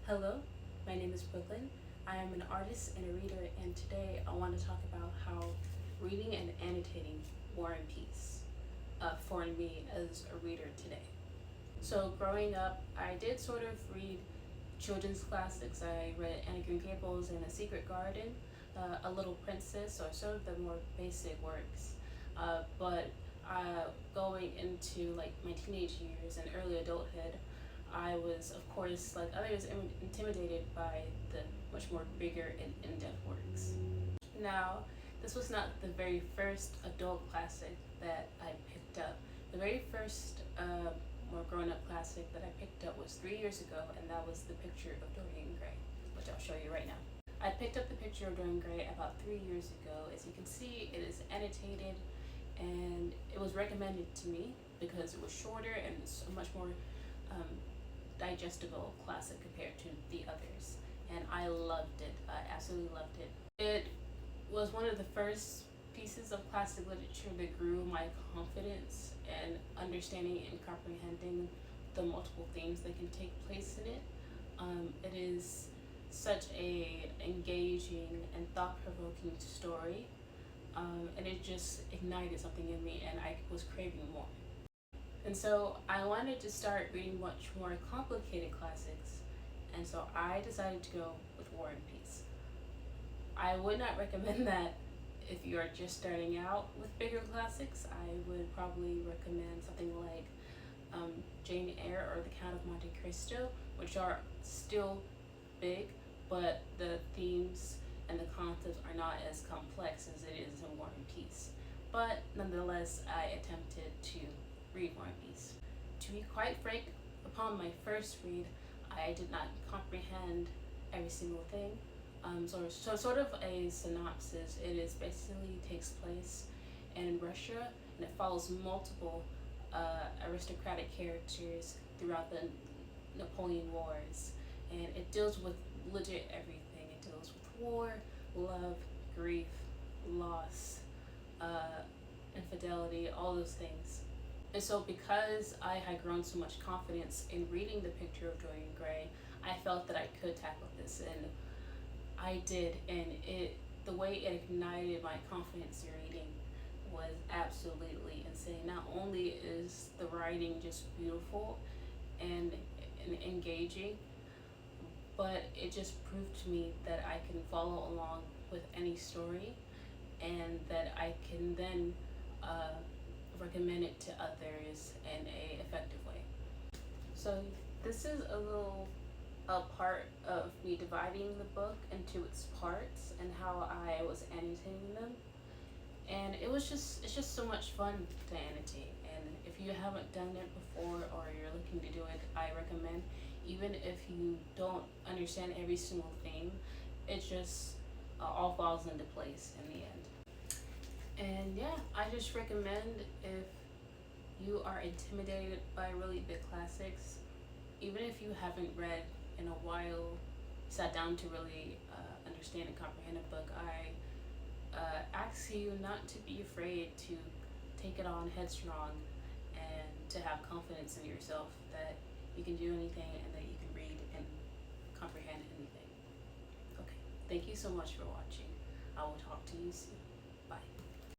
Hello, my name is Brooklyn. I am an artist and a reader, and today I want to talk about how reading and annotating War and Peace for me as a reader today. So, growing up, I did sort of read children's classics. I read Anne of Green Gables and A Secret Garden, A Little Princess, or sort of the more basic works. But going into like my teenage years and early adulthood, I was, of course, like others, intimidated by the much more bigger and in-depth works. Now, this was not the very first adult classic that I picked up. The very first more grown-up classic that I picked up was 3 years ago, and that was The Picture of Dorian Gray, which I'll show you right now. I picked up The Picture of Dorian Gray about 3 years ago. As you can see, it is annotated, and it was recommended to me because it was shorter and it's a much more digestible classic compared to the others, and I loved it. I absolutely loved it. It was one of the first pieces of classic literature that grew my confidence and understanding and comprehending the multiple themes that can take place in it. It is such a engaging and thought-provoking story, and it just ignited something in me, and I was craving more. And so I wanted to start reading much more complicated classics, and so I decided to go with War and Peace. I would not recommend that if you are just starting out with bigger classics. I would probably recommend something like Jane Eyre or The Count of Monte Cristo, which are still big, but the themes and the concepts are not as complex as it is in War and Peace. But nonetheless, I attempted to read War and Peace. To be quite frank, upon my first read, I did not comprehend every single thing. So sort of a synopsis. It is basically takes place in Russia, and it follows multiple aristocratic characters throughout the Napoleon Wars, and it deals with legit everything. It deals with war, love, grief, loss, infidelity, all those things. And so, because I had grown so much confidence in reading The Picture of Dorian Gray, I felt that I could tackle this, and I did. And the way it ignited my confidence in reading was absolutely insane. Not only is the writing just beautiful and engaging, but it just proved to me that I can follow along with any story, and that I can then recommend it to others in a effective way. So this is a part of me dividing the book into its parts and how I was annotating them. And it's just so much fun to annotate. And if you haven't done it before or you're looking to do it, I recommend, even if you don't understand every single theme, it just all falls into place in the end. And yeah, I just recommend, if you are intimidated by really big classics, even if you haven't read in a while, sat down to really understand and comprehend a book, I ask you not to be afraid to take it on headstrong and to have confidence in yourself that you can do anything and that you can read and comprehend anything. Okay, thank you so much for watching. I will talk to you soon.